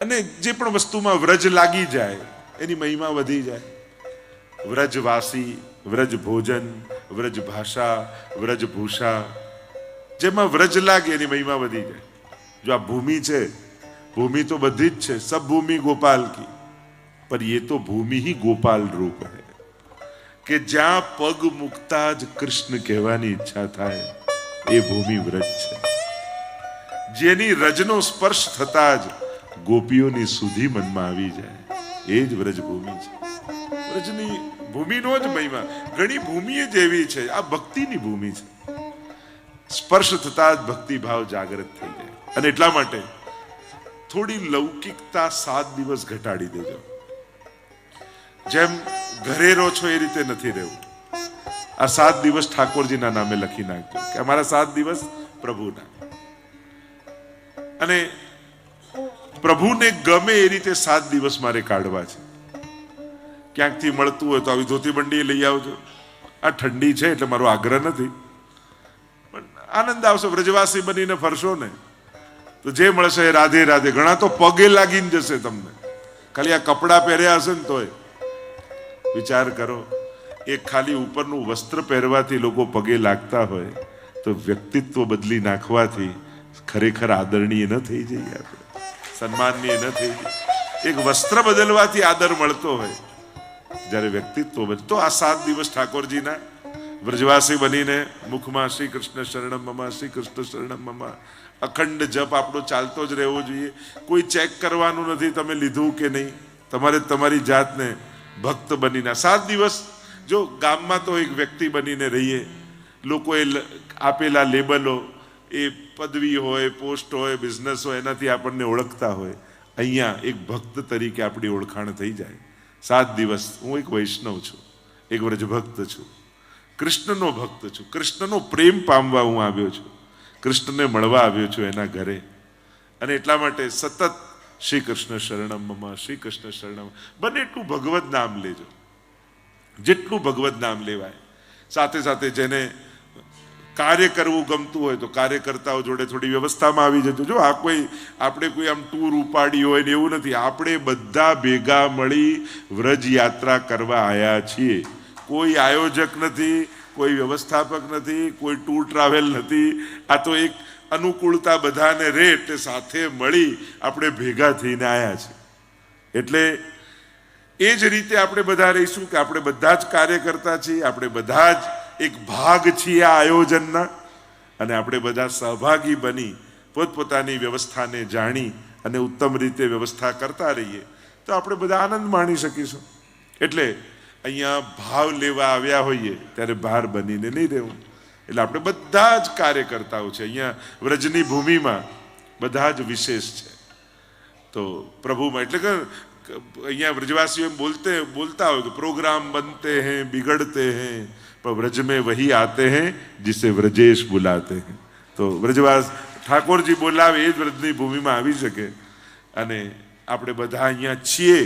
અને જે પણ વસ્તુમાં વ્રજ લાગી જાય એની મહિમા વધી જાય। વ્રજવાસી, વ્રજ ભોજન, વ્રજ ભાષા, વ્રજ ભૂષા, જેમાં વ્રજ લાગે એની મહિમા વધી જાય। જો આ ભૂમિ છે, भूमि तो बधी ज है, सब भूमि गोपाल की, पर ये तो भूमि ही गोपाल रूप है कि ज्યાં પગ મુકતા જ કૃષ્ણ કહેવાની ઈચ્છા થાય એ ભૂમિ વ્રજ છે। જેની રજનો સ્પર્શ થતા જ ગોપીઓની સુધી મનમાં આવી જાય એ જ વ્રજ ભૂમિ છે। વ્રજની ભૂમિનો જ મહિમા। ઘણી ભૂમિ જ એવી છે, આ ભક્તિની ભૂમિ છે। સ્પર્શ થતા જ ભક્તિ ભાવ જાગૃત થઈ જાય। અને એટલા માટે થોડી લૌકિકતા 7 દિવસ ઘટાડી દેજો। જેમ ઘરે રહો છો એ રીતે નથી રહેવું। આ 7 દિવસ ઠાકોરજીના નામે લખી નાખજો કે અમારા 7 દિવસ પ્રભુના। અને પ્રભુને ગમે એ રીતે 7 દિવસ મારે કાઢવા છે। ક્યાંકથી મળતું હોય તો આવી ધોતી બંડી લઈ આવજો। આ ઠંડી છે એટલે મારો આગ્રહ નથી, પણ આનંદ આવશે। વ્રજવાસી બનીને ફરશો ને તો જે મળશે રાધે રાધે। ઘણા તો પગે લાગીને જશે તમને, ખાલી આ કપડા પહેર્યા હશે ને તોય। વિચાર કરો, એક ખાલી ઉપરનું વસ્ત્ર પહેરવાથી લોકો પગે લાગતા હોય તો વ્યક્તિત્વ બદલી નાખવાથી ખરેખર આદરણીય ન થઈ જઈએ આપણે, સન્માનનીય ન થઈ જઈએ। એક વસ્ત્ર બદલવાથી આદર મળતો હોય જ્યારે વ્યક્તિત્વ બદલે। તો આ 7 દિવસ ઠાકોરજીના વ્રજવાસી બનીને મુખમાં શ્રી કૃષ્ણ શરણમ મમ, શ્રી કૃષ્ણ શરણમ મમ અખંડ જપ આપણો ચાલતો જ રહેવો જોઈએ। કોઈ ચેક કરવાનું નથી તમે લીધું કે નહીં, તમારે તમારી જાતને ભક્ત બનીને 7 દિવસ જો ગામમાં તો એક વ્યક્તિ બનીને રહીએ, લોકોએ આપેલા લેબલો, એ પદવી હોય, પોસ્ટ હોય, બિઝનેસ હોય, એનાથી આપણને ઓળખતા હોય। અહીંયા એક ભક્ત તરીકે આપણી ઓળખાણ થઈ જાય। 7 દિવસ હું એક વૈષ્ણવ છું, એક વ્રજભક્ત છું, કૃષ્ણનો ભક્ત છું, કૃષ્ણનો પ્રેમ પામવા હું આવ્યો છું, કૃષ્ણને મળવા આવ્યો છું એના ઘરે। અને એટલા માટે સતત શ્રી કૃષ્ણ શરણમ મમ, શ્રી કૃષ્ણ શરણમ, બને એટલું ભગવત નામ લેજો, જેટલું ભગવત નામ લેવાય। સાથે સાથે જેને કાર્ય કરવું ગમતું હોય તો કાર્યકર્તાઓ જોડે થોડી વ્યવસ્થામાં આવી જજો। જો આ કોઈ આપણે કોઈ આમ ટૂર ઉપાડી હોય ને એવું નથી, આપણે બધા ભેગા મળી વ્રજ યાત્રા કરવા આવ્યા છીએ। કોઈ આયોજક નથી, કોઈ વ્યવસ્થાપક નથી, કોઈ ટૂર ટ્રાવેલ નથી। આ તો એક અનુકૂળતા બધાને રહે એટલે સાથે મળી આપણે ભેગા થઈને આવ્યા છીએ। એટલે એ જ રીતે આપણે બધા રહીશું કે આપણે બધા જ કાર્યકર્તા છીએ, આપણે બધા જ એક ભાગ છીએ આ આયોજનના, અને આપણે બધા સહભાગી બની પોતપોતાની વ્યવસ્થાને જાણી અને ઉત્તમ રીતે વ્યવસ્થા કરતા રહીએ તો આપણે બધા આનંદ માણી શકીશું। એટલે અહીંયા ભાવ લેવા આવ્યા હોઈએ ત્યારે ભાર બનીને નહીં રહેવું। એટલે આપણે બધા જ કાર્યકર્તાઓ છે અહીંયા વ્રજની ભૂમિમાં, બધા જ વિશેષ છે। તો પ્રભુમાં એટલે કે અહીંયા વ્રજવાસીઓ એમ બોલતા હોય કે પ્રોગ્રામ બનતે हैं बिगड़ते हैं पर व्रज में वही आते हैं जिसे व्रजेश बुलाते हैं। તો વ્રજવાસ ઠાકોરજી બોલાવે એ જ વ્રજની ભૂમિમાં આવી શકે। અને આપણે બધા અહીંયા છીએ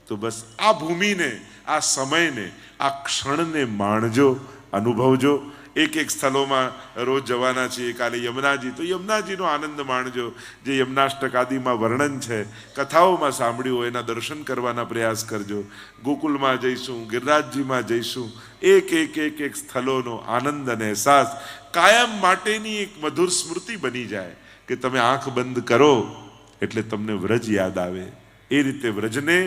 તો બસ આ ભૂમિને, આ સમયને, આ ક્ષણને માણજો, અનુભવજો। એક એક સ્થળોમાં રોજ જવાના છીએ। કાલે યમુનાજી, તો યમુનાજીનો આનંદ માણજો, જે યમુનાષ્ટક આદિમાં વર્ણન છે, કથાઓમાં સાંભળ્યું હોય એના દર્શન કરવાના પ્રયાસ કરજો। ગોકુલમાં જઈશું, ગિરિરાજજીમાં જઈશું, એક એક એક એક સ્થળોનો આનંદ અને અહેસાસ કાયમ માટેની એક મધુર સ્મૃતિ બની જાય કે તમે આંખ બંધ કરો એટલે તમને વ્રજ યાદ આવે। એ રીતે વ્રજને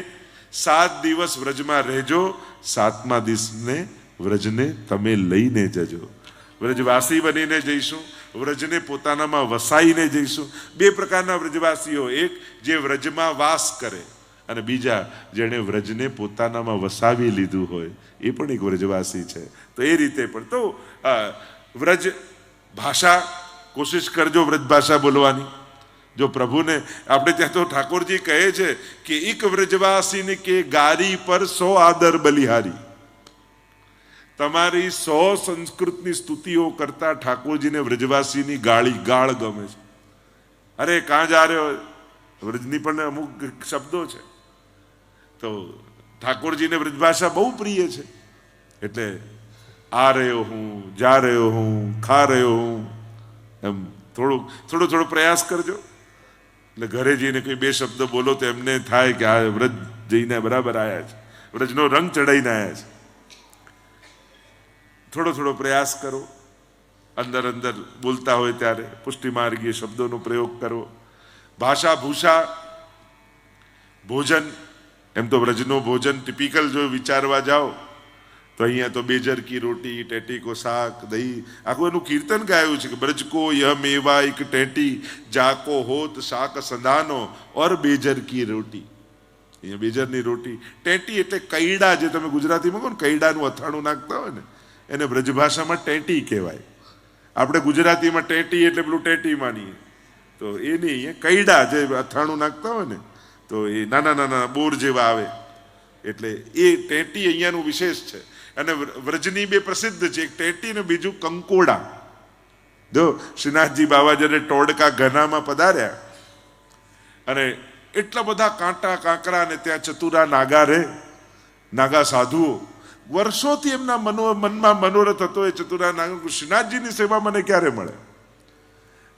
7 દિવસ વ્રજમાં રહેજો, 7મા દિવસને વ્રજને તમે લઈને જજો। વ્રજવાસી બનીને જઈશું, વ્રજને પોતાનામાં વસાઈને જઈશું। 2 પ્રકારના વ્રજવાસીઓ, એક જે વ્રજમાં વાસ કરે અને બીજા જેણે વ્રજને પોતાનામાં વસાવી લીધું હોય એ પણ એક વ્રજવાસી છે। તો એ રીતે પણ તો વ્રજ ભાષા કોશિશ કરજો, વ્રજ ભાષા બોલવાની। જો પ્રભુને આપણે ત્યાં તો ઠાકોરજી કહે છે કે એક વ્રજવાસીને કે ગારી પર 100 આદર બલિહારી। તમારી 100 સંસ્કૃતની સ્તુતિઓ કરતા ઠાકોરજીને વ્રજવાસીની ગાળ ગમે છે। અરે કાં જા રહ્યો, વ્રજની પણ અમુક શબ્દો છે, તો ઠાકોરજીને વ્રજભાષા બહુ પ્રિય છે। એટલે આ રહ્યો હું, જા રહ્યો હું, ખા રહ્યો હું, એમ થોડો પ્રયાસ કરજો। એટલે ઘરે જઈને કોઈ બે શબ્દ બોલો તો એમને થાય કે આ વ્રજ જઈને બરાબર આવ્યા છે, વ્રજનો રંગ ચડાઈને આવ્યા છે. થોડો થોડો પ્રયાસ કરો, અંદર અંદર બોલતા હોય ત્યારે પુષ્ટિમાર્ગીય શબ્દોનો પ્રયોગ કરો. ભાષા ભૂષા ભોજન, એમ તો વ્રજનો ભોજન ટિપિકલ જો વિચારવા જાઓ તો અહીંયા તો બેજર કી રોટી, ટેટી કો શાક, દહીં, આખું એનું કીર્તન ગાયું છે કે બ્રજ કો યહ મેવા એક ટેટી, જાકો હોત શાક સંધાનો ઓર બેજર કી રોટી. અહીંયા બેજરની રોટી, ટેટી એટલે કૈડા, જે તમે ગુજરાતીમાં કહો ને કૈડાનું અથાણું નાખતા હોય ને એને બ્રજભાષામાં ટેટી કહેવાય. આપણે ગુજરાતીમાં ટેટી એટલે પેલું ટેટી માનીએ, તો એ નહીં, અહીંયા કૈડા જે અથાણું નાખતા હોય ને તો એ નાના નાના બોર જેવા આવે, એટલે એ ટેટી અહીંયાનું વિશેષ છે. અને વ્રજની બે પ્રસિદ્ધ છે, એક ટેટી ને બીજું કંકોડા. જો શ્રીનાથજી બાબા જ્યારે ટોડકા ઘનામાં પધાર્યા અને એટલા બધા કાંટા કાંકરા ને ત્યાં ચતુરા નાગા રે, નાગા સાધુઓ, વર્ષોથી એમના મનમાં મનોરથ હતો એ ચતુરા નાગા, શ્રીનાથજીની સેવા મને ક્યારે મળે.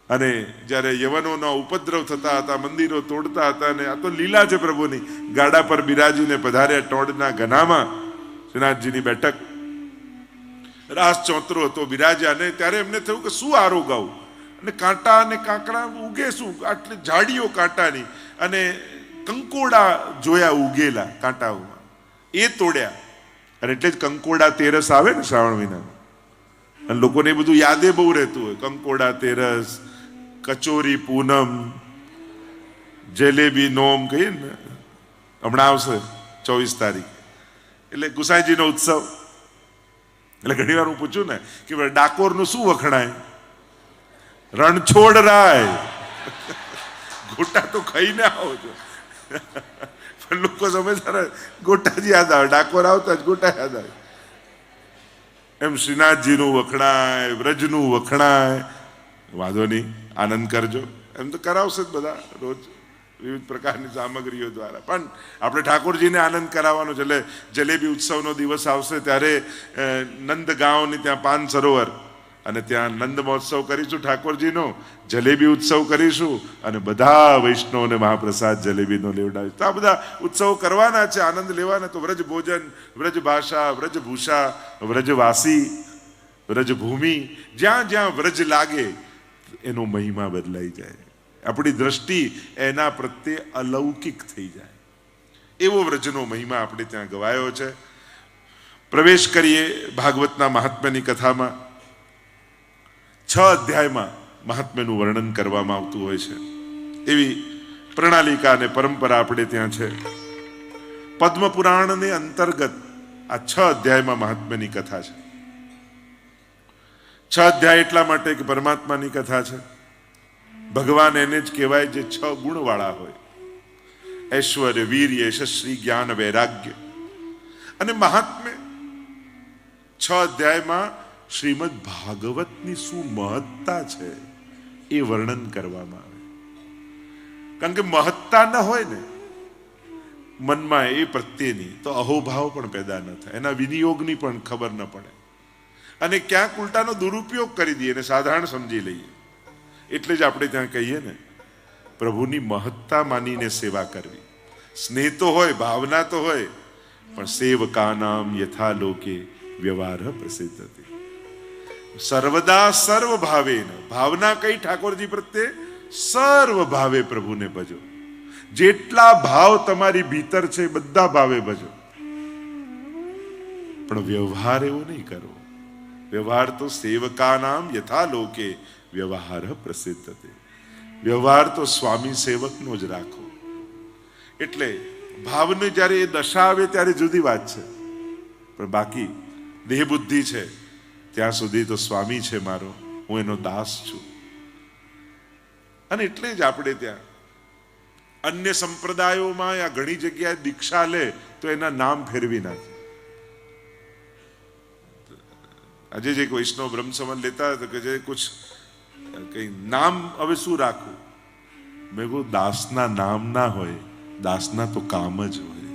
અને જ્યારે યવનોના ઉપદ્રવ થતા હતા, મંદિરો તોડતા હતા, અને આ તો લીલા છે પ્રભુની, ગાડા પર બિરાજીને પધાર્યા ટોડના ઘનામાં શ્રીનાથજીની બેઠક, રાસ ચોતરો હતો, બિરાજ્યા. અને ત્યારે એમને થયું કે શું આરો ગાવું, અને કાંટા અને કાંકરા ઉગે શું, આટલી ઝાડીઓ કાંટાની, અને કંકોડા જોયા ઉગેલા કાંટાઓમાં, એ તોડ્યા. અને એટલે જ કંકોડા તેરસ આવે ને શ્રાવણ મહિનામાં, અને લોકોને એ બધું યાદે બહુ રહેતું હોય. કંકોડા તેરસ, કચોરી પૂનમ, જલેબી નોમ કહીએ ને, હમણાં આવશે 24 તારીખ, એટલે ગુસાઈજીનો ઉત્સવ. એટલે ઘણી વાર હું પૂછું ને કે ડાકોરનું શું વખણાય, રણછોડ રાય, ગોટા તો ખાઈને આવો છો. પણ લોકો સમજતા ગોટા જ યાદ આવે, ડાકોર આવતા જ ગોટા યાદ આવે. એમ શ્રીનાથજીનું વખણાય, વ્રજનું વખણાય. વાંધો નહીં, આનંદ કરજો. એમ તો કરાવશે જ બધા રોજ વિવિધ પ્રકારની સામગ્રીઓ દ્વારા, પણ આપણે ઠાકોરજીને આનંદ કરાવવાનો છે. એટલે જલેબી ઉત્સવનો દિવસ આવશે ત્યારે નંદગાંવની ત્યાં પાન સરોવર, અને ત્યાં નંદ મહોત્સવ કરીશું ઠાકોરજીનો, જલેબી ઉત્સવ કરીશું, અને બધા વૈષ્ણવને મહાપ્રસાદ જલેબીનો લેવડાવીશું. તો આ બધા ઉત્સવો કરવાના છે, આનંદ લેવાના. તો વ્રજ ભોજન, વ્રજ ભાષા, વ્રજ ભૂષા, વ્રજવાસી, વ્રજ ભૂમિ, જ્યાં જ્યાં વ્રજ લાગે એનો મહિમા બદલાઈ જાય, આપણી દ્રષ્ટિ એના પ્રત્યે અલૌકિક થઈ જાય. એવો વ્રજનો મહિમા આપણે ત્યાં ગવાયો છે. પ્રવેશ કરીએ ભાગવતના મહાત્મ્યની કથામાં. 6 અધ્યાયમાં મહાત્મ્યનું વર્ણન કરવામાં આવતું હોય છે, એવી પ્રણાલિકા અને પરંપરા આપણે ત્યાં છે. પદ્મ પુરાણને અંતર્ગત આ 6 અધ્યાયમાં મહાત્મ્યની કથા છે. 6 અધ્યાય એટલા માટે કે પરમાત્માની કથા છે. ભગવાન એને જ કહેવાય જે 6 ગુણવાળા હોય: ઐશ્વર્ય, વીર્ય, યશસ્વી, જ્ઞાન, વૈરાગ્ય. અને મહાત્મ્ય 6 અધ્યાયમાં શ્રીમદ ભાગવતની શું મહત્તા છે એ વર્ણન કરવામાં આવે. કારણ કે મહત્તા ન હોય ને મનમાં એ પ્રત્યેની, તો અહોભાવ પણ પેદા ન થાય, એના વિનિયોગની પણ ખબર ન પડે, અને ક્યાંક ઉલટાનો દુરુપયોગ કરી દઈએ અને સાધારણ સમજી લઈએ. એટલે જ આપણે ત્યાં કહીએ ને, પ્રભુની મહત્તા માનીને સેવા કરવી. સ્નેહ તો હોય, ભાવના તો હોય, પણ સેવકાનામ યથા લોકે વ્યવહાર પ્રસિદ્ધ હતી. સર્વદા સર્વ ભાવે, ભાવના કઈ ઠાકોરજી પ્રત્યે, સર્વ ભાવે પ્રભુને ભજો. જેટલા ભાવ તમારી ભીતર છે બધા ભાવે ભજો, પણ વ્યવહાર એવો નહીં કરો. વ્યવહાર તો સેવકાનામ યથા લોકે વ્યવહાર પ્રસિદ્ધ હતી. વ્યવહાર તો સ્વામી સેવકનો જ રાખો. એટલે ભાવને જ્યારે એ દશા આવે ત્યારે જુદી વાત છે, પણ બાકી દેહ બુદ્ધિ છે ત્યાં સુધી તો સ્વામી છે મારો, હું એનો દાસ છું. અને એટલે જ આપણે ત્યાં અન્ય સંપ્રદાયોમાં યા ઘણી જગ્યાએ દીક્ષા લે તો એના નામ ફેરવી નાખે. આજે જે વૈષ્ણવ બ્રહ્મ સંબંધ લેતા હતા કે જે કુછ કઈ નામ હવે શું રાખવું, મેં કહું દાસના નામ ના હોય, દાસના તો કામ જ હોય.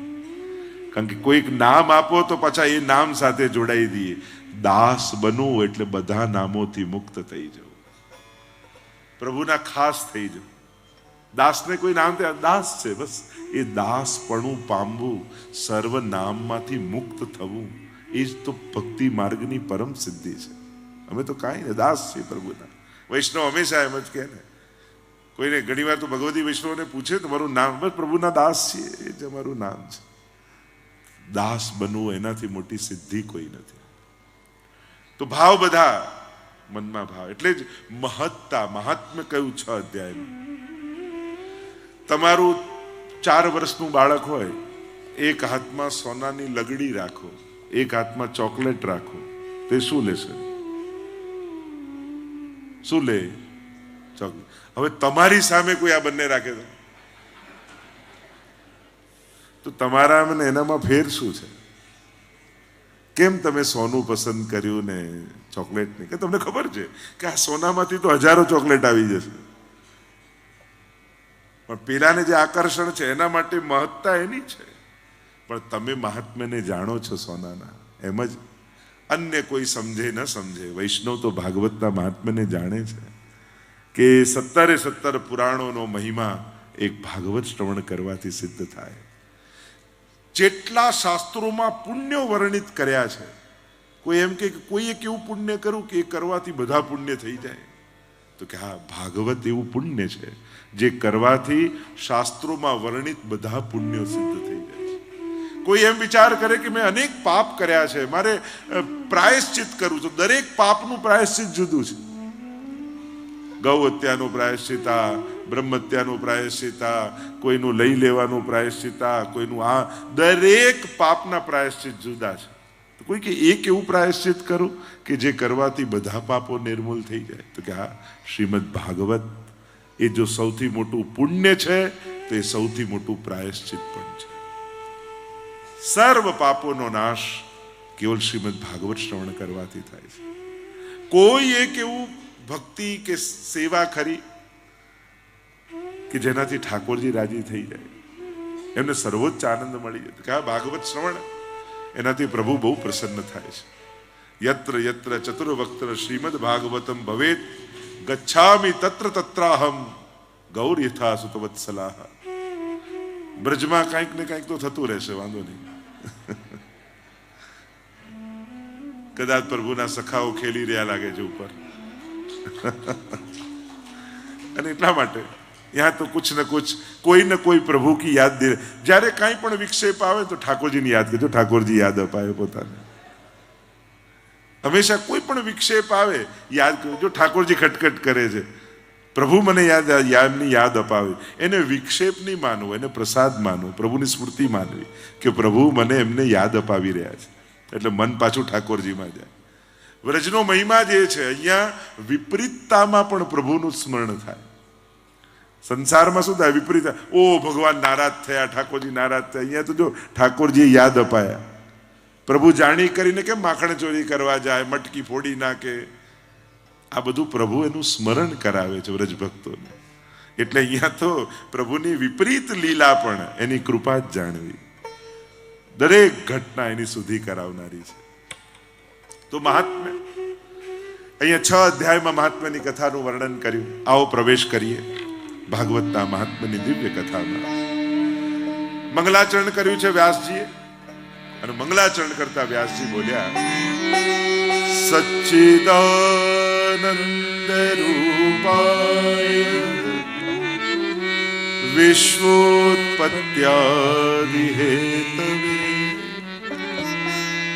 કારણ કે કોઈક નામ આપો તો પાછા એ નામ સાથે જોડાઈ દઈએ. દાસ બનવું એટલે બધા નામોથી મુક્ત થઈ જવું, પ્રભુના ખાસ થઈ જવું. દાસને કોઈ નામ દાસ છે, બસ એ દાસપણું પામવું, સર્વ નામમાંથી મુક્ત થવું, એ જ તો ભક્તિ માર્ગની પરમ સિદ્ધિ છે. અમે તો કાંઈ ને દાસ છીએ પ્રભુના. વૈષ્ણવ હંમેશા એમ જ કહે ને, કોઈને ઘણી વાર તો ભગવતી વૈષ્ણવને પૂછે તમારું નામ, બસ પ્રભુના દાસ છીએ, એ જ અમારું નામ છે. દાસ બનવું એનાથી મોટી સિદ્ધિ કોઈ નથી. તો ભાવ બધા મનમાં ભાવ, એટલે જ મહત્તા મહાત્મ્ય કયું 6 અધ્યાયમાં. તમારું 4 વર્ષનું બાળક હોય, એક હાથમાં સોનાની લગડી રાખો, એક હાથમાં ચોકલેટ રાખો, તે શું લેશે? શું લે? ચોકલેટ. હવે તમારી સામે કોઈ આ બંને રાખે તો તમારા અને એનામાં ફેર શું છે? કેમ તમે સોનું પસંદ કર્યું ને ચોકલેટ નહીં? કે તમને ખબર છે કે આ સોનામાંથી તો હજારો ચોકલેટ આવી જશે, પણ પેલાને જે આકર્ષણ છે એના માટે મહત્તા એની છે. પણ તમે મહાત્મ્યને જાણો છો સોનાના, એમ જ અન્ય કોઈ સમજે ન સમજે, વૈષ્ણવ તો ભાગવતના મહાત્મ્યને જાણે છે કે 17 પુરાણોનો મહિમા એક ભાગવત શ્રવણ કરવાથી સિદ્ધ થાય. જેટલા શાસ્ત્રોમાં પુણ્યો વર્ણિત કર્યા છે, કોઈ એમ કે કોઈએ કેવું પુણ્ય કર્યું કે એ કરવાથી બધા પુણ્ય થઈ જાય, તો કે હા, ભાગવત એવું પુણ્ય છે જે કરવાથી શાસ્ત્રોમાં વર્ણિત બધા પુણ્યો સિદ્ધ થઈ જાય છે. કોઈ એમ વિચાર કરે કે મેં અનેક પાપ કર્યા છે, મારે પ્રાયશ્ચિત કરવું છે, દરેક પાપનું પ્રાયશ્ચિત જુદું છે. ગૌ હત્યાનું પ્રાયશ્ચિત, બ્રહ્મ હત્યાનું પ્રાયશ્ચિત, કોઈનું લઈ લેવાનું પ્રાયશ્ચિત, કોઈનું આ, દરેક પાપના પ્રાયશ્ચિત જુદા છે. તો કોઈ કે એક એવું પ્રાયશ્ચિત કરું કે જે કરવાથી બધા પાપો નિર્મૂલ થઈ જાય, તો કે હા, શ્રીમદ ભાગવત એ જો સૌથી મોટું પુણ્ય છે તો એ સૌથી મોટું પ્રાયશ્ચિત પણ છે. સર્વ પાપોનો નાશ કેવલ શ્રીમદ ભાગવત શ્રવણ કરવાથી થાય છે. કોઈ એક એવું ભક્તિ કે સેવા ખરી કે જેનાથી ઠાકોરજી રાજી થઈ જાય, એમને સર્વોચ્ચ આનંદ મળી જાય? કે આ ભાગવત શ્રવણ, એનાથી પ્રભુ બહુ પ્રસન્ન થાય છે. યત્ર યત્ર ચતુર્વક્ત્ર શ્રીમદ ભાગવતમ ભવેત ગચ્છામિ તત્ર તત્રાહમ ગૌર યથા સુતવત્સલાહ. બ્રજમાં કંઈક ને કંઈક તો થતું રહેશે, વાંધો નહીં. કદાચ પ્રભુના સખાઓ ખેલી રહ્યા લાગે છે ઉપર, અને એટલા માટે યહાં તો કુછ ન કુછ કોઈ ન કોઈ પ્રભુ કી યાદ દે. જ્યારે કાંઈ પણ વિક્ષેપ આવે તો ઠાકોરજીની યાદ કરજો, ઠાકોરજી યાદ અપાવે પોતાને. હંમેશા કોઈ પણ વિક્ષેપ આવે યાદ કરજો, ઠાકોરજી ખટખટ કરે છે, પ્રભુ મને એમની યાદ અપાવે. એને વિક્ષેપ નહીં માનવો, એને પ્રસાદ માનવો, પ્રભુની સ્મૃતિ માનવી કે પ્રભુ મને એમને યાદ અપાવી રહ્યા છે, એટલે મન પાછું ઠાકોરજીમાં જાય. વ્રજનો મહિમા જે છે, અહીંયા વિપરીતતામાં પણ પ્રભુનું સ્મરણ થાય. સંસારમાં શું થાય? વિપરીત, ઓ ભગવાન નારાજ થયા, ઠાકોરજી નારાજ થયા. અહીંયા તો જો ઠાકોરજી યાદ અપાયા. પ્રભુ જાણી કરીને કેમ માખણ ચોરી કરવા જાય, મટકી ફોડી નાખે, આ બધું પ્રભુ એનું સ્મરણ કરાવે છે વ્રજ ભક્તોને. એટલે અહીંયા તો પ્રભુની વિપરીત લીલા પણ એની કૃપા જ જાણવી, દરેક ઘટના એની સુધી કરાવનારી છે. તો મહાત્મ્ય અહીંયા 6 અધ્યાયમાં મહાત્મ્યની કથાનું વર્ણન કર્યું. આવો પ્રવેશ કરીએ ભાગવતના મહાત્મ્યની દિવ્ય કથામાં. મંગલાચરણ કર્યું છે વ્યાસજીએ, અને મંગલાચરણ કરતા વ્યાસજી બોલ્યા, સચ્ચિદાનંદ રૂપાય વિશ્વોત્પત્યાદિ હેતવે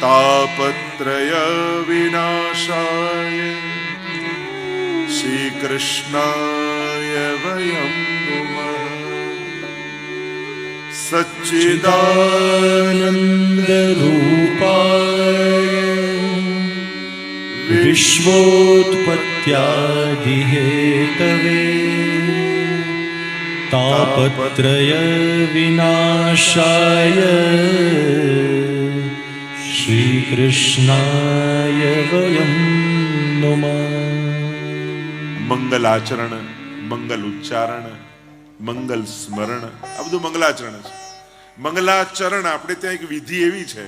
તાપત્રય વિનાશાય શ્રી કૃષ્ણાય વયમ નુમઃ. સચ્ચિદાનંદ રૂપાય વિશ્વોત્પત્યાદિ હેતવે તાપત્રય વિનાશાય શ્રી કૃષ્ણાય વયમ નુમઃ. મંગલ આચરણ, મંગલ ઉચ્ચારણ, મંગલ સ્મરણ, આ બધું મંગલાચરણ છે. મંગલાચરણ આપણે ત્યાં એક વિધિ એવી છે,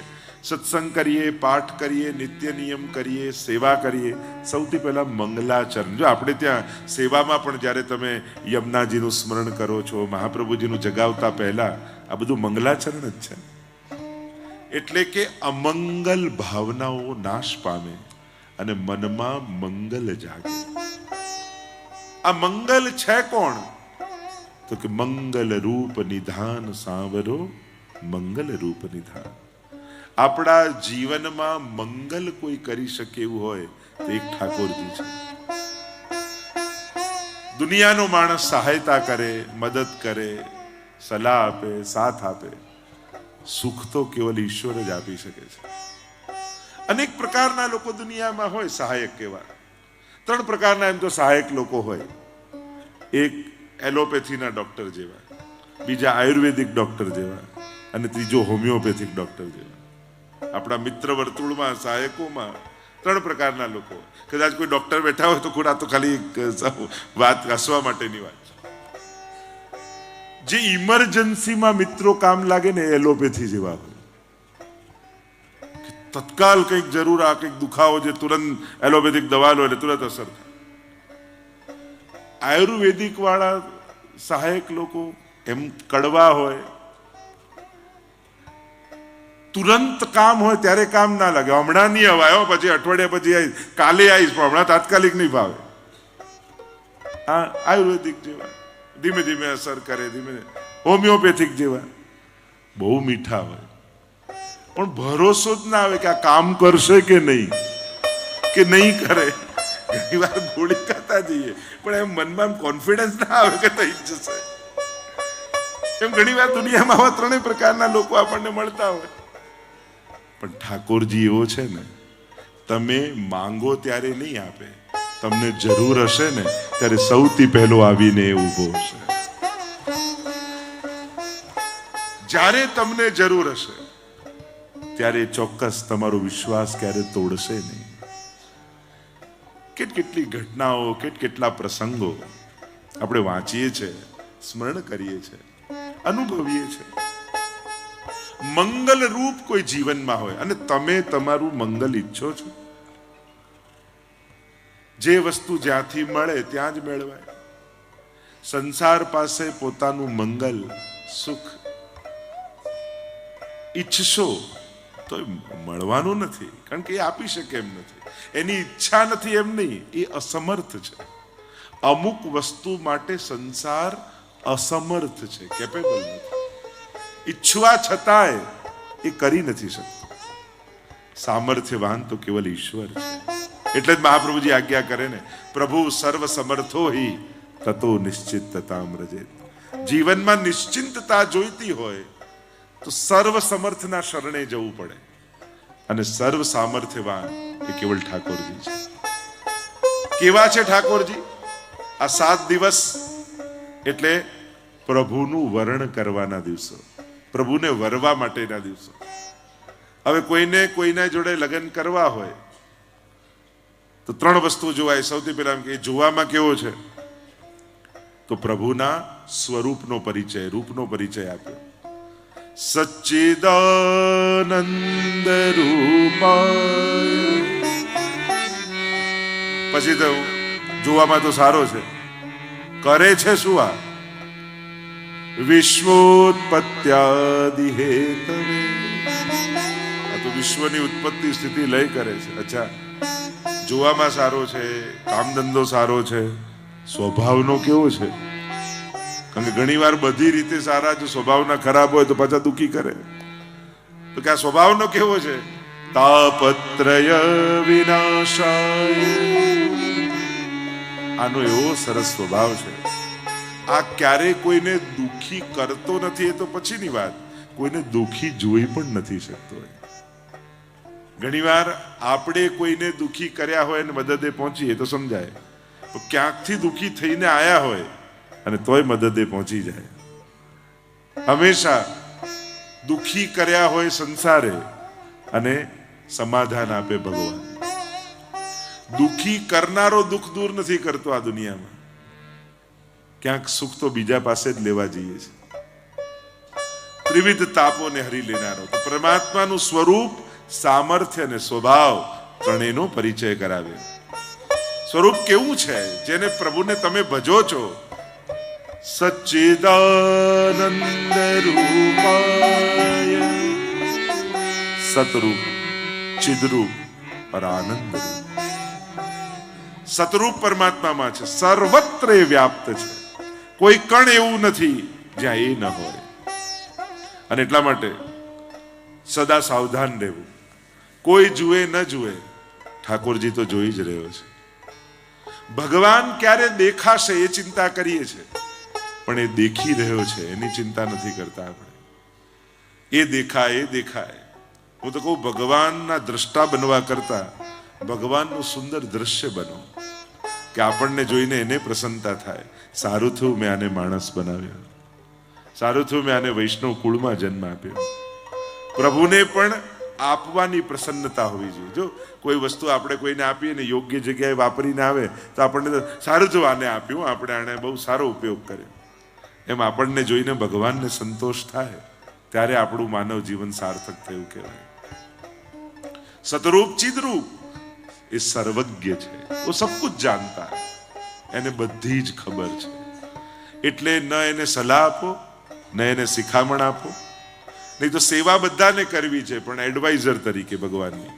સત્સંગ કરીએ, પાઠ કરીએ, નિત્ય નિયમ કરીએ, સેવા કરીએ, સૌથી પહેલા મંગલાચરણ. જો આપણે ત્યાં સેવામાં પણ જ્યારે તમે યમુનાજીનું સ્મરણ કરો છો, મહાપ્રભુજીનું જગાવતા પહેલા આ બધું મંગલાચરણ જ છે. એટલે કે અમંગલ ભાવનાઓ નાશ પામે અને મનમાં મંગલ જાગે. આ મંગલ છે કોણ? તો કે મંગલ રૂપ નિધાન સાંવરો મંગલ રૂપ નિધાન. આપણા જીવનમાં મંગલ કોઈ કરી શકે એવું હોય તો એક ઠાકોરજી છે. દુનિયાનો માણસ સહાયતા કરે, મદદ કરે, સલાહ આપે, સાથ આપે, સુખ તો કેવલ ઈશ્વર જ આપી શકે છે. અનેક પ્રકારના લોકો દુનિયામાં હોય સહાયક. કેવા 3 પ્રકારના એમ તો સહાયક લોકો હોય. એક એલોપેથીના ડોક્ટર જેવા, બીજા આયુર્વેદિક ડોક્ટર જેવા, અને ત્રીજો હોમિયોપેથિક ડોક્ટર જેવા. આપણા મિત્ર વર્તુળમાં સહાયકોમાં 3 પ્રકારના લોકો. કદાચ કોઈ ડોક્ટર બેઠા હોય તો ખોટા તો ખાલી વાત હસવા માટેની વાત છે. જે ઇમરજન્સીમાં મિત્રો કામ લાગે ને એલોપેથી જેવા હોય. તત્કાલ કંઈક જરૂર, આ કંઈક દુખાવો જે તુરંત એલોપેથિક દવા લો એટલે તુરંત અસર થાય. આયુર્વેદિક વાળા સહાયક લોકો એમ કડવા હોય, તુરંત કામ હોય ત્યારે કામ ના લાગે. હમણાં નહીં અવાયો, પછી અઠવાડિયા પછી આવીશ, કાલે આવીશ, પણ હમણાં તાત્કાલિક નહીં ભાવે. હા, આયુર્વેદિક જેવા ધીમે ધીમે અસર કરે, ધીમે. હોમિયોપેથિક જેવા બહુ મીઠા હોય, પણ ભરોસો જ ના આવે કે આ કામ કરશે કે નહીં કરે. ઘણી વાર ગોળી ખાતા જઈએ પણ એમ મનમાં કોન્ફિડન્સ ના આવે કે થઈ જશે. એમ ઘણી વાર દુનિયામાં આવા 3 પ્રકારના લોકો આપણને મળતા હોય. પણ ઠાકોરજી એવો છે ને, તમે માંગો ત્યારે નહીં આપે, તમને જરૂર હશે ને ત્યારે સૌથી પહેલો આવીને ઊભો હશે. જ્યારે તમને જરૂર હશે ત્યારે ચોક્કસ તમારો વિશ્વાસ ક્યારે તોડશે નહીં. કેટલી ઘટનાઓ, કેટલા પ્રસંગો આપણે વાંચીએ છીએ, સ્મરણ કરીએ છીએ, અનુભવીએ છીએ. મંગલ રૂપ કોઈ જીવનમાં હોય અને તમે તમારું મંગલ ઈચ્છો છો. જે વસ્તુ જ્યાંથી મળે ત્યાં જ મેળવાય. સંસાર પાસે પોતાનું મંગલ, સુખ ઈચ્છશો તો મળવાનું નથી, કારણ કે એ આપી શકે એમ નથી. એની ઈચ્છા નથી એમ નહીં, એ અસમર્થ છે. અમુક વસ્તુ માટે સંસાર અસમર્થ છે, કેપેબલ નથી. ઈચ્છવા છતાંય એ કરી નથી શકતો. સામર્થ્યવાન તો કેવલ ઈશ્વર છે. એટલે જ મહાપ્રભુજી આજ્ઞા કરે ને, પ્રભુ સર્વ સમર્થો હિ તતો નિશ્ચિતતામ રજેત. જીવનમાં નિશ્ચિંતતા જોઈતી હોય તો સર્વ સમર્થના શરણે જવું પડે, અને સર્વ સામર્થ્યવાન એ કેવલ ઠાકોરજી છે. કેવા છે ઠાકોરજી? આ 7 દિવસ એટલે પ્રભુનું વરણ કરવાના દિવસો, પ્રભુને વરવા માટેના દિવસો. હવે કોઈના જોડે લગ્ન કરવા હોય તો 3 વસ્તુ જોવાય. સૌથી પહેલા કે જોવામાં કેવો છે, તો પ્રભુના સ્વરૂપનો પરિચય, રૂપનો પરિચય આપ્યો. સચ્ચિદાનંદ રૂપાય. પછી તો જોવામાં તો સારો છે, કરે છે શું? આ વિશ્વોત્પત્યાદિ હેતવે. આ તો વિશ્વની ઉત્પત્તિ સ્થિતિ લય કરે છે. અચ્છા, જોવામાં સારો છે, કામ ધંધો સારો છે, સ્વભાવનો કેવો છે? કારણ કે ઘણી વાર બધી રીતે સારા, જો સ્વભાવના ખરાબ હોય તો પાછા દુઃખી કરે. તો કે આ સ્વભાવનો કેવો છે? તાપત્રય વિનાશાય. આનો એવો સરસ સ્વભાવ છે. આ ક્યારેય કોઈને દુઃખી કરતો નથી, એ તો પછીની વાત. કોઈને દુઃખી જોઈ પણ નથી શકતો. ઘણીવાર આપણે કોઈને દુઃખી કર્યા હોય અને મદદે પહોંચીએ તો સમજાય, તો ક્યાંકથી દુઃખી થઈને આયા હોય અને તોય મદદે પહોંચી જાય. હંમેશા દુઃખી કર્યા હોય સંસારે અને સમાધાન આપે ભગવાન. દુઃખી કરનારો દુઃખ દૂર નથી કરતો આ દુનિયામાં. ક્યાંક સુખ તો બીજા પાસે જ લેવા જઈએ છીએ. ત્રિવિધ તાપોને હરી લેનારો તો પરમાત્માનું સ્વરૂપ સામર્થ્ય અને સ્વભાવ ત્રણેયનો પરિચય કરાવ્યો. સ્વરૂપ કેવું છે જેને પ્રભુને તમે ભજો છો? સચ્ચિદાનંદ રૂપાય, સતરૂપ, ચિદરૂપ और આનંદ રૂપ. સતરૂપ પરમાત્મામાં છે, સર્વત્ર એ વ્યાપ્ત છે. કોઈ કણ એવું નથી જ્યાં એ ન હોય. અને એટલા માટે સદા સાવધાન રહેવું. કોઈ જુએ ન જુએ, ઠાકોરજી તો જોઈ જ રહ્યો છે. ભગવાન ક્યારે દેખાશે એ ચિંતા કરીએ છીએ, પણ એ દેખી રહ્યો છે એની ચિંતા નથી કરતા આપણે. એ દેખાય. હું તો કહું, ભગવાનના દ્રષ્ટા બનવા કરતા ભગવાનનું સુંદર દ્રશ્ય બનો, કે આપણને જોઈને એને પ્રસન્નતા થાય. સારું થયું મેં આને માણસ બનાવ્યો, સારું થયું મેં આને વૈષ્ણવ કુળમાં જન્મ આપ્યો. પ્રભુને પણ આપવાની પ્રસન્નતા હોવી જોઈએ. જો કોઈ વસ્તુ આપણે કોઈને આપીએ ને યોગ્ય જગ્યાએ વાપરીને આવે તો આપણને સારું થયું આને આપ્યું, આપણે આને બહુ સારો ઉપયોગ કર્યો. એમ આપણને જોઈને ભગવાનને સંતોષ થાય, ત્યારે આપણું માનવ જીવન સાર્થક થયું કહેવાય. સતરૂપ ચિદરૂપ એ સર્વજ્ઞ છે, वो सब कुछ जानता है, એને બધી જ ખબર છે. એટલે ન એને સલાહ આપો, ન એને શિખામણ આપો. નહીં તો સેવા બધાને કરવી છે, પણ એડવાઇઝર તરીકે ભગવાનની.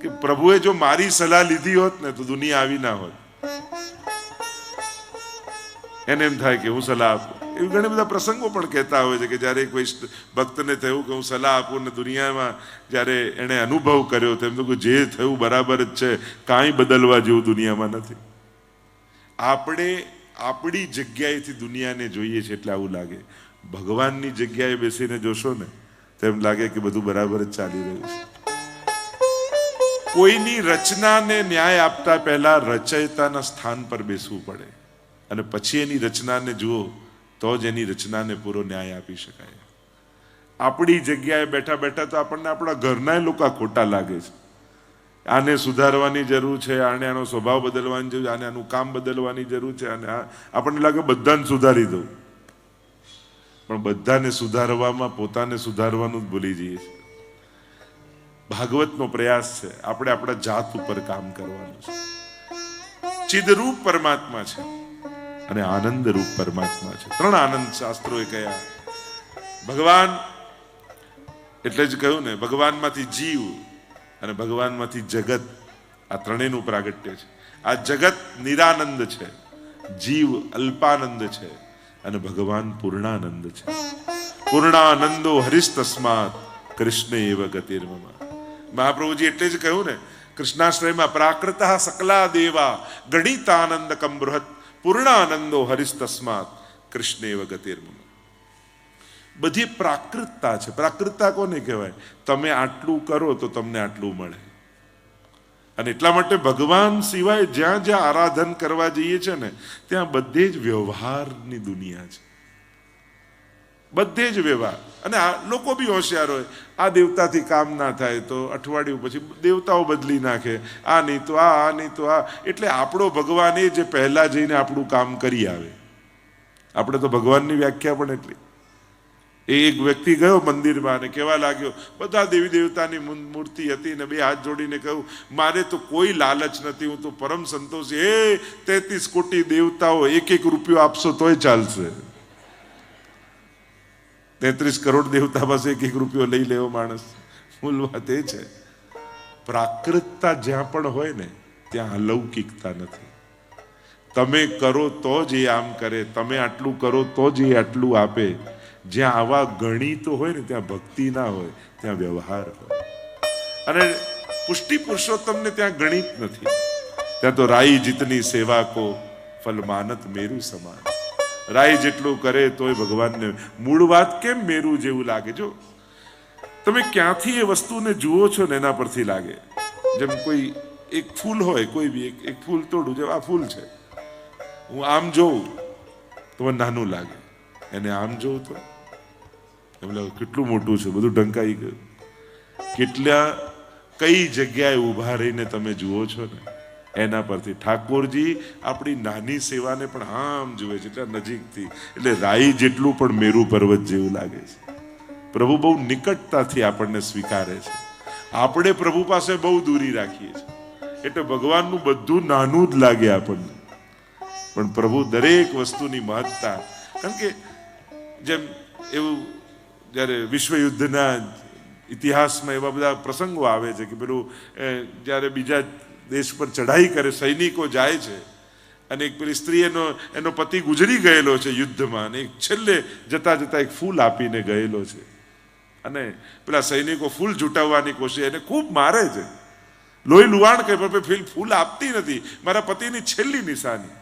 કે પ્રભુએ જો મારી સલાહ લીધી હોત ને તો દુનિયા આવી ના હોત. એને એમ થાય કે હું સલાહ આપું. એવી ઘણા બધા પ્રસંગો પણ કહેતા હોય છે કે જ્યારે કોઈ ભક્તને થયું કે હું સલાહ આપું ને દુનિયામાં જ્યારે એને અનુભવ કર્યો તેમ તો જે થયું બરાબર જ છે, કાંઈ બદલવા જેવું દુનિયામાં નથી. આપણે આપણી જગ્યાએથી દુનિયાને જોઈએ છે એટલે આવું લાગે. ભગવાનની જગ્યાએ બેસીને જોશો ને તેમ લાગે કે બધું બરાબર જ ચાલી રહ્યું છે. કોઈની રચનાને ન્યાય આપતા પહેલા રચયિતાના સ્થાન પર બેસવું પડે, અને પછી એની રચનાને જુઓ તો જ એની રચનાને પૂરો ન્યાય આપી શકાય. આપણી જગ્યાએ બેઠા બેઠા તો આપણને આપણા ઘરના લોકો ખોટા લાગે છે. આને સુધારવાની જરૂર છે, આને આનો સ્વભાવ બદલવાની જરૂર છે, આને આનું કામ બદલવાની જરૂર છે, અને આપણને લાગે બધાને સુધારી દઉં. પણ બધાને સુધારવામાં પોતાને સુધારવાનું જ ભૂલી જઈએ છીએ. ભાગવતનો પ્રયાસ છે, આપણે આપણા જાત ઉપર કામ કરવાનું છે. ચિદરૂપ પરમાત્મા છે અને આનંદ રૂપ પરમાત્મા છે. ત્રણ આનંદ શાસ્ત્રોએ કહ્યા. ભગવાન એટલે જ કહ્યું ને, ભગવાનમાંથી જીવ અને ભગવાનમાંથી જગત, આ ત્રણેયનું પ્રાગટ્ય છે. આ જગત નિરાનંદ છે, જીવ અલ્પાનંદ છે, અને ભગવાન પૂર્ણાનંદ છે. પૂર્ણાનંદો હરિસ્તસ્માત કૃષ્ણ એવ ગતિર્મમ. મહાપ્રભુજી એટલે જ કહ્યું ને કૃષ્ણાશ્રયમાં, પ્રાકૃતઃ સકલા દેવા ગણિતાનંદ કમ બૃહત પૂર્ણાનંદો હરિસ્તસ્માત કૃષ્ણ એવ ગતિર્મમ. બધી પ્રાકૃતતા છે. પ્રાકૃતતા કોને કહેવાય? તમે આટલું કરો તો તમને આટલું મળે. અને એટલા માટે ભગવાન સિવાય જ્યાં જ્યાં આરાધન કરવા જઈએ છે ને ત્યાં બધે જ વ્યવહારની દુનિયા છે. બધે જ વ્યવહાર. અને આ લોકો બી હોશિયાર હોય. આ દેવતાથી કામ ના થાય તો અઠવાડિયું પછી દેવતાઓ બદલી નાખે. આ નહીં તો આ નહીં તો આ. એટલે આપણો ભગવાન એ જે પહેલા જઈને આપણું કામ કરી આવે. આપણે તો ભગવાનની વ્યાખ્યા પણ એટલી. એક વ્યક્તિ ગયો મંદિરમાં અને કહેવા લાગ્યો, બધા દેવી દેવતાની મૂર્તિ હતી ને બે હાથ જોડીને કહ્યું, મારે તો કોઈ લાલચ નથી, હું તો પરમ સંતોષી. એ 33 કોટી દેવતાઓ એક રૂપિયો આપશો તોય ચાલશે. 33 કરોડ દેવતા પાસે એક રૂપિયો લઈ લેવો માણસ. મૂળ વાત એ છે, પ્રાકૃતતા જ્યાં પણ હોય ને ત્યાં અલૌકિકતા નથી. તમે કરો તો જ એ આમ કરે, તમે આટલું કરો તો જ એ આટલું આપે. જ્યાં આવા ગણિતો હોય ને ત્યાં ભક્તિ ના હોય, ત્યાં વ્યવહાર હોય. અને પુષ્ટિ પુરુષોત્તમને ત્યાં ગણિત નથી. ત્યાં તો રાઈ જીતની સેવા કો ફલ માનત મેરુ સમાન. રાઈ જેટલું કરે તોય ભગવાનને મૂળ વાત કેમ મેરુ જેવું લાગે. જો તમે ક્યાંથી એ વસ્તુને જુઓ છો ને એના પરથી લાગે. જેમ કોઈ એક ફૂલ હોય, કોઈ બી એક ફૂલ તોડું, જેમ આ ફૂલ છે, હું આમ જોઉં તો મને નાનું લાગે, એને આમ જોઉં તો એમ લાગે કેટલું મોટું છે, બધું ઢંકાઈ ગયું. કેટલા કઈ જગ્યાએ ઊભા રહીને તમે જુઓ છો ને એના પરથી. ઠાકોરજી આપણી નાની સેવાને પણ આમ જુએ છે, એટલા નજીકથી. એટલે રાઈ જેટલું પણ મેરુ પર્વત જેવું લાગે છે. પ્રભુ બહુ નિકટતાથી આપણને સ્વીકારે છે. આપણે પ્રભુ પાસે બહુ દૂરી રાખીએ છીએ, એટલે ભગવાનનું બધું નાનું જ લાગે આપણને. પણ પ્રભુ દરેક વસ્તુની મહત્તા, કારણ કે જેમ એવું જ્યારે વિશ્વયુદ્ધના ઇતિહાસમાં એવા બધા પ્રસંગો આવે છે કે પેલું જ્યારે બીજા દેશ પર ચઢાઈ કરે, સૈનિકો જાય છે અને એક પેલી સ્ત્રી એનો પતિ ગુજરી ગયેલો છે યુદ્ધમાં, અને છેલ્લે જતા જતા એક ફૂલ આપીને ગયેલો છે, અને પેલા સૈનિકો ફૂલ જુટાવવાની કોશિશ, એને ખૂબ મારે છે, લોહી લુહાણ કરે, પણ ફૂલ આપતી નથી, મારા પતિની છેલ્લી નિશાની.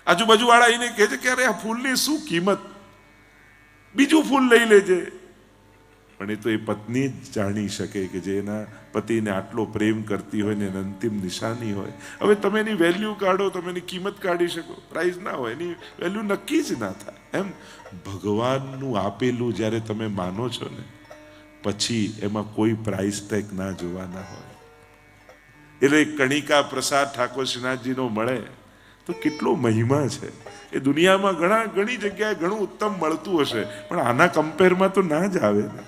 આજુબાજુ વાળા એને કહે છે કે અરે આ ફૂલની શું કિંમત, બીજું ફૂલ લઈ લેજે. પણ એ તો એ પત્ની જ જાણી શકે કે જે એના પતિને આટલો પ્રેમ કરતી હોય ને એની અંતિમ નિશાની હોય. હવે તમે એની વેલ્યુ કાઢો, તમે એની કિંમત કાઢી શકો, પ્રાઇઝ ના હોય, એની વેલ્યુ નક્કી જ ના થાય. એમ ભગવાનનું આપેલું જ્યારે તમે માનો છો ને, પછી એમાં કોઈ પ્રાઇઝ ટેગ ના જોવાના હોય. એટલે કણિકા પ્રસાદ ઠાકોર શ્રીનાથજીનો મળે તો કેટલો મહિમા છે. એ દુનિયામાં ઘણી જગ્યાએ ઘણું ઉત્તમ મળતું હશે, પણ આના કમ્પેરમાં તો ના જ આવે ને.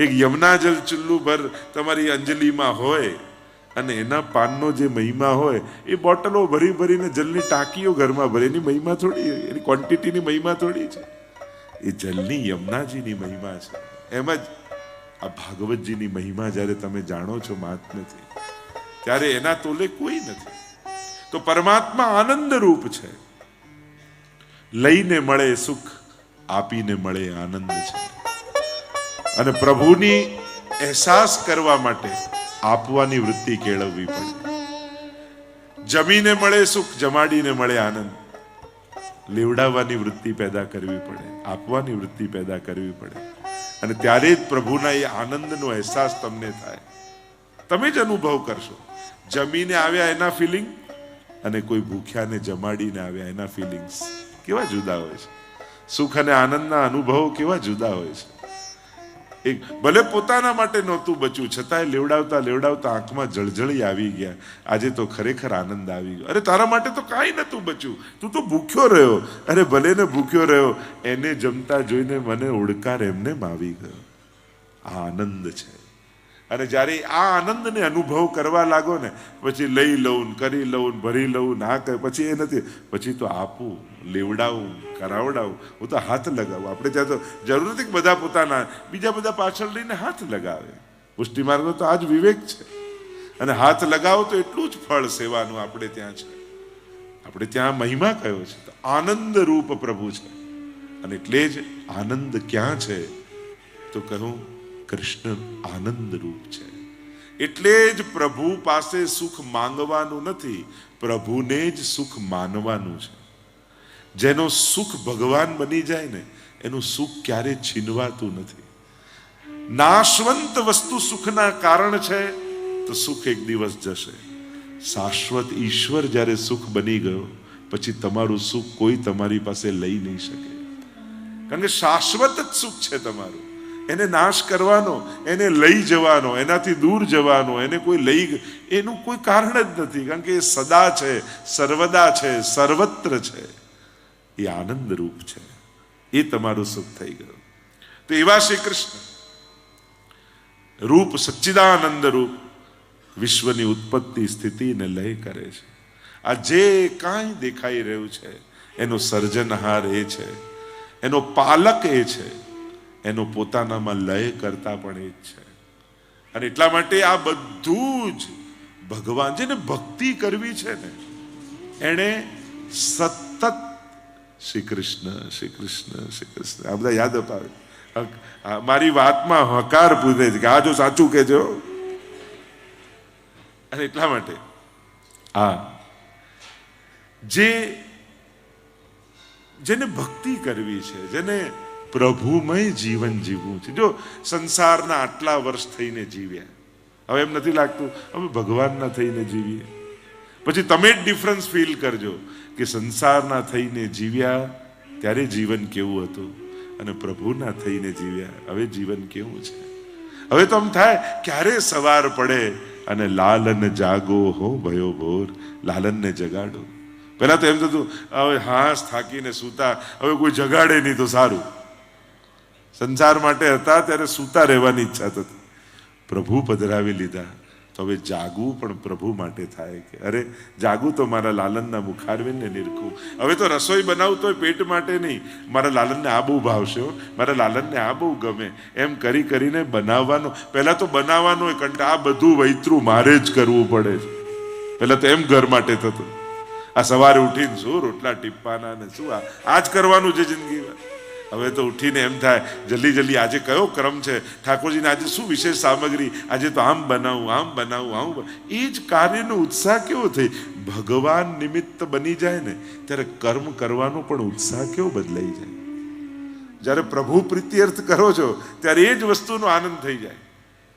એક યમુના જલ ચુલ્લુ ભર તમારી અંજલિમાં હોય અને એના પાનનો જે મહિમા હોય, એ બોટલો ભરી ભરીને જલની ટાંકીઓ ઘરમાં ભરે, એની મહિમા થોડી, એની ક્વોન્ટિટીની મહિમા થોડી છે. એ જલની યમુનાજીની મહિમા છે. એમ જ આ ભાગવતજીની મહિમા જ્યારે તમે જાણો છો મહાત્મ્યથી, ત્યારે એના તોલે કોઈ નથી. તો પરમાત્મા આનંદ રૂપ છે. લઈને મળે સુખ, આપીને મળે આનંદ છે. અને પ્રભુની અહેસાસ કરવા માટે આપવાની વૃત્તિ કેળવવી પડે. જમીને મળે સુખ, જમાડીને મળે આનંદ. લેવડાવવાની વૃત્તિ પેદા કરવી પડે, આપવાની વૃત્તિ પેદા કરવી પડે, અને ત્યારે જ પ્રભુના એ આનંદનો અહેસાસ તમને થાય. તમે જ અનુભવ કરશો. જમીને આવ્યા એના ફિલિંગ અને કોઈ ભૂખ્યાને જમાડીને આવ્યા એના ફિલિંગ્સ કેવા જુદા હોય છે. સુખ અને આનંદના અનુભવો કેવા જુદા હોય છે. એક ભલે પોતાના માટે નહોતું બચ્યું, છતાંય લેવડાવતા લેવડાવતા આંખમાં જળજળી આવી ગયા. આજે તો ખરેખર આનંદ આવી ગયો. અરે તારા માટે તો કાંઈ નહોતું બચ્યું, તું તો ભૂખ્યો રહ્યો. અરે ભલે ને ભૂખ્યો રહ્યો, એને જમતા જોઈને મને ઓળકાર એમને આવી ગયો. આ આનંદ છે. અને જ્યારે આ આનંદને અનુભવ કરવા લાગો ને, પછી લઈ લઉં, કરી લઉં, ભરી લઉં, ના કરે, પછી એ નથી. પછી તો આપું, લેવડાવું, કરાવડાવું, હું તો હાથ લગાવું. આપણે ત્યાં તો જરૂર નથી કે બધા પોતાના, બીજા બધા પાછળ લઈને હાથ લગાવે. પુષ્ટિ માર્ગનો તો આ જ વિવેક છે. અને હાથ લગાવો તો એટલું જ ફળ સેવાનું આપણે ત્યાં છે. આપણે ત્યાં મહિમા કયો છે? તો આનંદ રૂપ પ્રભુ છે. અને એટલે જ આનંદ ક્યાં છે? તો કહું કૃષ્ણ આનંદ રૂપ છે. એટલે જ પ્રભુ પાસે સુખ માંગવાનું નથી, પ્રભુને જ સુખ માનવાનું છે. જેનો સુખ ભગવાન બની જાય ને, એનું સુખ ક્યારે છીનવાતું નથી. નાશવંત વસ્તુ સુખના કારણ છે, તો સુખ એક દિવસ જશે. શાશ્વત ઈશ્વર જ્યારે સુખ બની ગયો, પછી તમારું સુખ કોઈ તમારી પાસે લઈ નહીં શકે. કારણ કે શાશ્વત જ સુખ છે તમારું. એને નાશ કરવાનો, એને લઈ જવાનો, એનાથી દૂર જવાનો, એને કોઈ લઈ, એનું કોઈ કારણ જ નથી. કારણ કે એ સદા છે, સર્વદા છે, સર્વત્ર છે. એ આનંદ રૂપ છે. એ તમારું સુખ થઈ ગયું. તો એવા શ્રી કૃષ્ણ રૂપ સચ્ચિદાનંદ રૂપ વિશ્વની ઉત્પત્તિ સ્થિતિ ને લય કરે છે. આ જે કાંઈ દેખાઈ રહ્યું છે, એનો સર્જનહાર એ છે, એનો પાલક એ છે, એનો પોતાનામાં લય કરતા પણ એ જ છે. અને એટલા માટે આ બધું જ ભગવાન, જેને ભક્તિ કરવી છે ને, એને સતત શ્રી કૃષ્ણ, શ્રી કૃષ્ણ, શ્રી કૃષ્ણ આ બધા યાદ અપાવે. મારી વાતમાં હકાર પૂછે છે કે આ જો સાચું કહેજો. અને એટલા માટે જેને ભક્તિ કરવી છે, જેને પ્રભુમય જીવન જીવવું છે. જો સંસારના આટલા વર્ષ થઈને જીવ્યા, હવે એમ નથી લાગતું અમે ભગવાનના થઈને જીવીએ. પછી તમે જ ડિફરન્સ ફીલ કરજો કે સંસારના થઈને જીવ્યા ત્યારે જીવન કેવું હતું, અને પ્રભુના થઈને જીવ્યા હવે જીવન કેવું છે. હવે તો આમ થાય ક્યારે સવાર પડે અને લાલન જાગો હો ભયો ભોર, લાલનને જગાડો. પહેલા તો એમ થતું હવે હાશ થાકીને સૂતા, હવે કોઈ જગાડે નહીં તો સારું. સંસાર માટે હતા ત્યારે સૂતા રહેવાની ઈચ્છા થતી, પ્રભુ પધરાવી લીધા તો હવે જાગવું પણ પ્રભુ માટે થાય કે અરે જાગું તો મારા લાલનના મુખારવિંદને નિરખું. હવે તો રસોઈ બનાવું તો પેટ માટે નહીં, મારા લાલનને આ બહુ ભાવશે હો, મારા લાલનને આ બહુ ગમે, એમ કરી કરીને બનાવવાનું. પહેલા તો બનાવવાનું કંટા, આ બધું વૈતરું મારે જ કરવું પડે છે. પહેલા તો એમ ઘર માટે થતું, આ સવારે ઉઠીને શું રોટલા ટીપવાના ને શું આ જ કરવાનું છે જિંદગીમાં. હવે તો ઉઠીને એમ થાય જલ્દી જલ્દી આજે કયો ક્રમ છે, ઠાકોરજીને આજે શું વિશેષ સામગ્રી, આજે તો આમ બનાવું આમ બનાવું આમ. એ જ કાર્યનો ઉત્સાહ કેવો થઈ, ભગવાન નિમિત્ત બની જાય ને ત્યારે કર્મ કરવાનો પણ ઉત્સાહ કેવો બદલાઈ જાય. જ્યારે પ્રભુ પ્રીત્યર્થ કરો છો ત્યારે એ જ વસ્તુનો આનંદ થઈ જાય.